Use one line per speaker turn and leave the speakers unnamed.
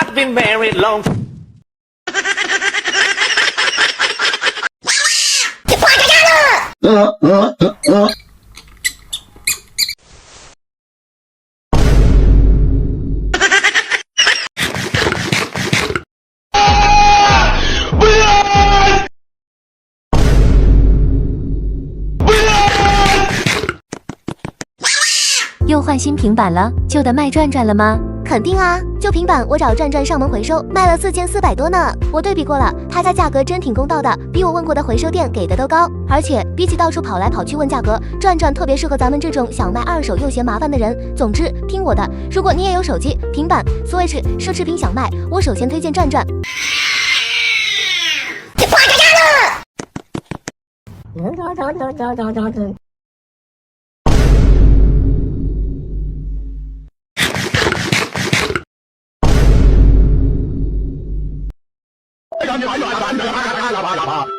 I've been married long.
又换新平板了，旧的卖转转了吗？
肯定啊，旧平板我找转转上门回收，卖了4400多呢。我对比过了，他家价格真挺公道的，比我问过的回收店给的都高。而且比起到处跑来跑去问价格，转转特别适合咱们这种想卖二手又嫌麻烦的人。总之，听我的，如果你也有手机、平板、Switch 奢侈品想卖，我首先推荐转转。
喇叭喇叭喇叭。